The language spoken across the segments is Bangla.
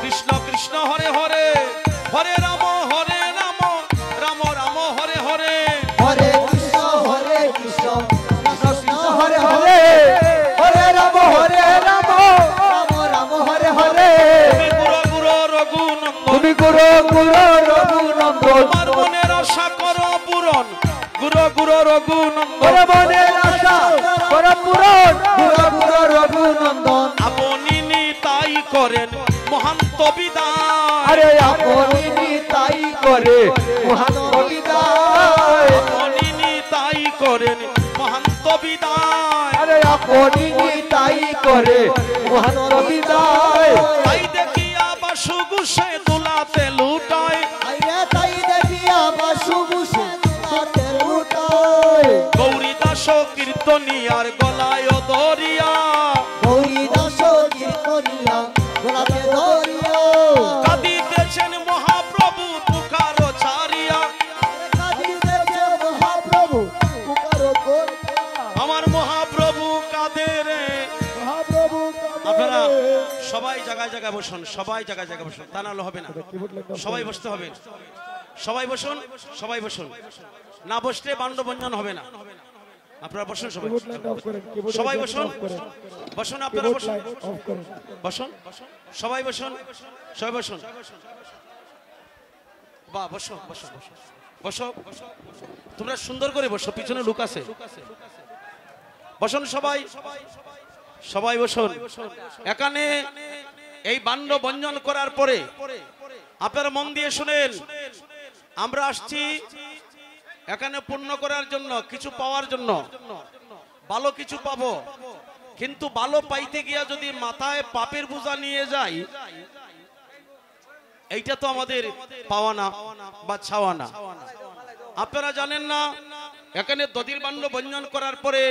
কৃষ্ণ কৃষ্ণ হরে হরে হরে রাম রাম রাম হরে হরে হরে কৃষ্ণ কৃষ্ণ কৃষ্ণ হরে হরে হরে রাম রাম রাম হরে হরে তুমি গুরু রঘুনন্দন আমার মনের আশা করো পূরণ গুরু রঘুনন্দন মনের আশা করো পূরণ গুরু রঘুনন্দন আপনি নিতাই করেন মহান্ত বিদায় আরে আপনি নিতাই করে মহান্ত বিদায় আপনি নিতাই করেন মহান্ত বিদায় আরে আপনি নিতাই করে মহান্ত বিদায় তাই দেখিয়া বাসু গুসে দুলাতে লুটায় আইরে তাই দেখিয়া বাসু গুসে দুলাতে লুটায় গৌরী দাস কীর্তনিয়ার গলায় দরিয়া গৌরী দাস কীর্তনিয়া গলাতে দরিয়া কাঁদিতেছেন মহাপ্রভু পুকার ছাড়িয়া কাঁদিতেছে মহাপ্রভু পুকার করিয়া আমার মহাপ্রভু কাদের মহাপ্রভু আপনারা সবাই জায়গায় জায়গায় বসুন সবাই জায়গায় জায়গায় বসুন তা নাহলে হবে না সবাই বসতে হবে সবাই বসুন না বসলে বান্ডবঞ্জন হবে না আপনারা বসুন সবাই বসুন আপনারা বসুন সবাই বসুন বাহ বসো তোমরা সুন্দর করে বসো পিছনে লোক আছে বসুন সবাই বসুন এখানে এই বান্ডবঞ্জন করার পরে আপনারা মন দিয়ে শুনেন আমরা আসছি এখানে পূর্ণ করার জন্য কিছু পাওয়ার জন্য ভালো কিছু পাবো কিন্তু ভালো পাইতে গিয়া যদি মাথায় পাপের বোঝা নিয়ে যাই এইটা তো আমাদের পাওয়া না বা ছাওয়া না আপনারা জানেন না এখানে দধির বান্ডবঞ্জন করার পরে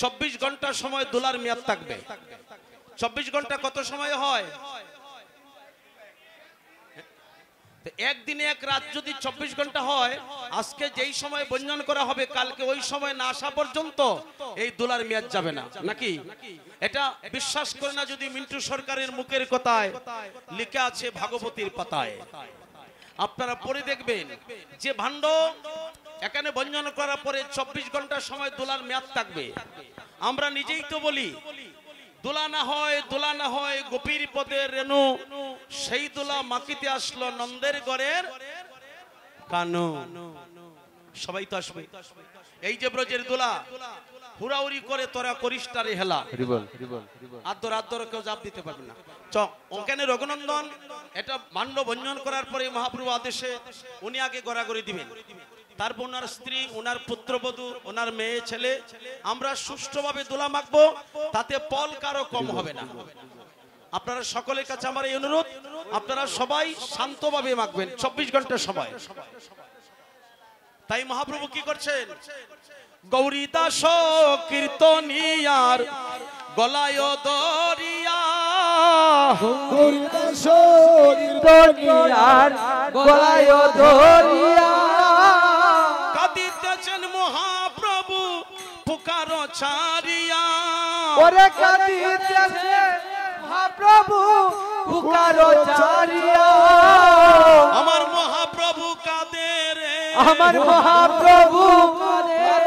24 ঘন্টা সময় দোলার মেয়াদ থাকবে 24 ঘন্টা কত সময় হয় একদিনে এক রাত যদি 24 ঘন্টা হয় আজকে যেই সময় বঞ্জন করা হবে কালকে ওই সময় না আসা পর্যন্ত এই দোলার মেয়াদ যাবে না নাকি এটা বিশ্বাস করে না যদি মিন্টু সরকারের মুখের কথায় লেখা আছে ভাগবতীর পাতায় আপনারা পড়ে দেখবেন যে ভাণ্ড এখানে বঞ্জন করার পরে 24 ঘন্টা সময় দোলার মেয়াদ থাকবে আমরা নিজেই তো বলি দোলা না হয় গোপীর পদের রেণু সেই দোলা মাকিতে আসলো নন্দের ঘরের কানু সবাই তো আসবে এই যে ব্রজের দোলা হুরাউরি করে তোরা করিস্টারে হেলা আদর কেউ জাপ দিতে পারবে না ওখানে রঘুনন্দন এটা বান্ডবঞ্জন করার পরে মহাপ্রভু আদেশে উনি আগে গড়াগড়ি দিবেন তারপর ওনার স্ত্রী ওনার পুত্রবধূ ওনার মেয়ে ছেলে আমরা সুষ্ঠুভাবে দোলা মাখবো তাতে পল কারো কম হবে না আপনারা সকলের কাছে আমার এই অনুরোধ আপনারা সবাই শান্তভাবে মাখবেন 24 ঘন্টা সময় তাই মহাপ্রভু কি করছেন গৌরী দাস কীর্তনিয়ার গলায় দরিয়া গৌরী দাস কীর্তনিয়ার গলায় দরিয়া কাঁদিতেছেন মহাপ্রভু পুকার ছাড়িয়া ওরে কাঁদিতেছে মহাপ্রভু পুকার ছাড়িয়া আমার মহাপ্রভু কাদের আমার মহাপ্রভু কাদের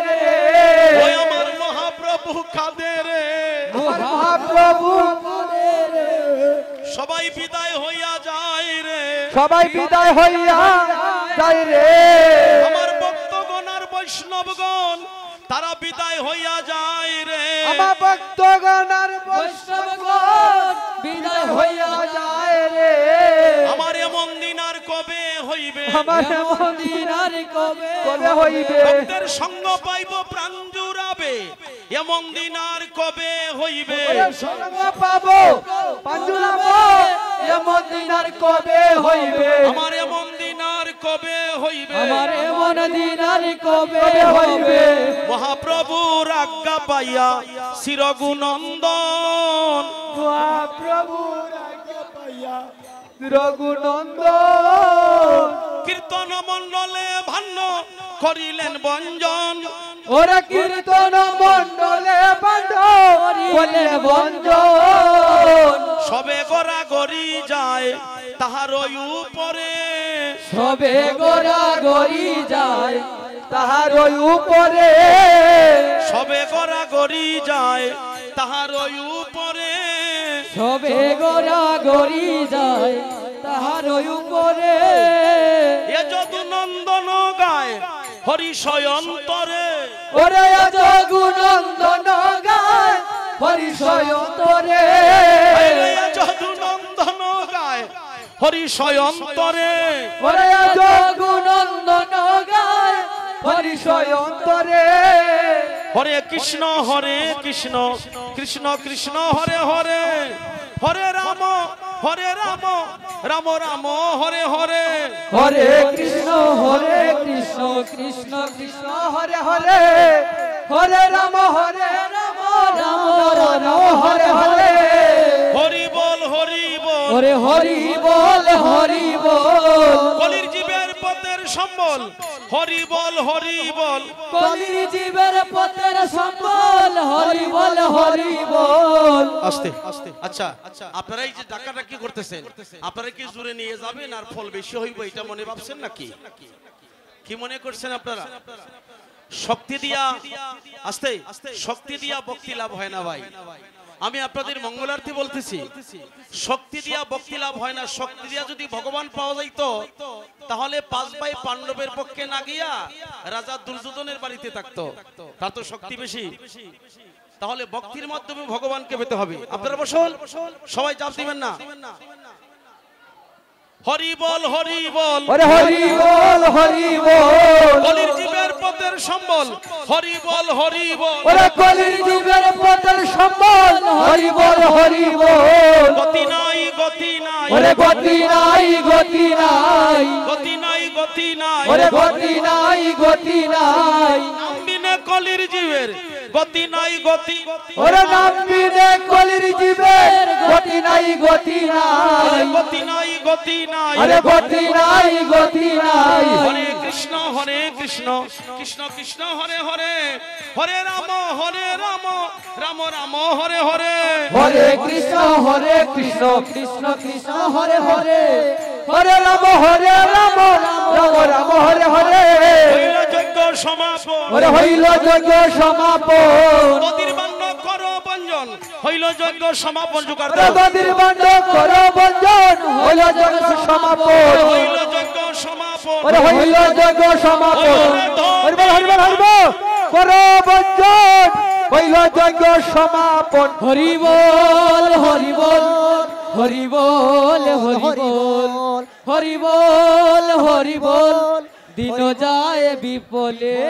ওই আমার মহাপ্রভু কাদের মহাপ্রভু কাদের সবাই বিদায় হইয়া যায় রে সবাই বিদায় হইয়া যায় রে আমার ভক্তগণ আর বৈষ্ণবগণ তারা বিদায় হইয়া যায় রে আমার ভক্তগণ আর বৈষ্ণবগণ বিদায় হইয়া যায় রে আমার এমন দিন আর কবে হইবে আমার এমন দিন আর কবে হইবে ভক্তের সঙ্গ পাইব প্রাণ জুড়াবে এমন দিন আর কবে হইবে সঙ্গ পাবো পাঞ্জুরাবো এমন দিন আর কবে হইবে আমার এমন দিন আর কবে হইবে আমার এমন দিন আর কবে হইবে মহাপ্রভুর আজ্ঞা পাইয়া শিরগুনন্দন মহাপ্রভুর আজ্ঞা পাইয়া রঘুনন্দন কীর্তন মণ্ডলে ভান্ন করিলেন বঞ্জন ওরা কীর্তন মণ্ডলে বলে বঞ্জন সবে গোরা গড়ি যায় তাহার উপরে সবে গোরা গড়ি যায় তাহার উপরে সবে গোরা গড়ি যায় তাহার উপরে সবে গোরা গড়ি যায় তাহার উপরে এ যদু নন্দন গায় হরিষয় অন্তরে ওরে জগুনন্দন গায় হরিষয় অন্তরে এ যদু নন্দন গায় হরিষয় অন্তরে ওরে জগুনন্দন গায় হরিষয় অন্তরে হরে কৃষ্ণ কৃষ্ণ কৃষ্ণ হরে হরে হরে রাম রাম রাম হরে হরে হরে কৃষ্ণ কৃষ্ণ কৃষ্ণ হরে হরে হরে রাম রাম রাম হরে হরে হরি বল ওরে হরি বল কলির জীবের পথের সম্বল হরি বল কলির জীবের পথের সম্বল হরি বল আস্তে আচ্ছা আপনারা এই যে ডাকাডাকি করতেছেন আপনারা কি জোরে নিয়ে যাবেন আর ফল বেশি হইব এটা মনে ভাবছেন নাকি কি মনে করছেন আপনারা শক্তি দিয়া আস্তে শক্তি দিয়া ভক্তি লাভ হয় না ভাই আমি আপনাদের মঙ্গলার্থী বলতেছি শক্তি দিয়া ভক্তি লাভ হয় না শক্তি দিয়া যদি ভগবান পাওয়া যাইতো তাহলে 5 ভাই পাণ্ডবের পক্ষে না গিয়া রাজা দুর্যোধনের বাড়িতে থাকতো তার তো শক্তি বেশি তাহলে ভক্তির মাধ্যমে ভগবানকে পেতে হবে আপনারা বসুন সবাই চাপ দিবেন না হরি বল ওরে হরি বল কলির জীবের পথের সম্বল হরি বল ওরে কলির জীবের পথের সম্বল হরি বল গতি নাই ওরে গতি নাই ওরে গতি নাই নাম বিনে কলির জীবের গতি নাই ওরে নাম বিনে কলির জীবের গতি নাই আরে গতি নাই হরে কৃষ্ণ কৃষ্ণ কৃষ্ণ হরে হরে হরে রাম রাম রাম হরে হরে হরে কৃষ্ণ কৃষ্ণ কৃষ্ণ হরে হরে হরে রাম রাম রাম হরে হরে হইল যজ্ঞ সমাপন ওরে হইল যজ্ঞ সমাপন নদীর বান্য করো বঞ্জন হইল যজ্ঞ সমাপন জোগাড় নদীর বান্য করো বঞ্জন হইল যজ্ঞ সমাপন হইল যজ্ঞ সমাপন ওরে হইল যজ্ঞ সমাপন হরিবল করো বঞ্জন হইল যজ্ঞ সমাপন হরিবল হরিবল দিন যায় বিপলে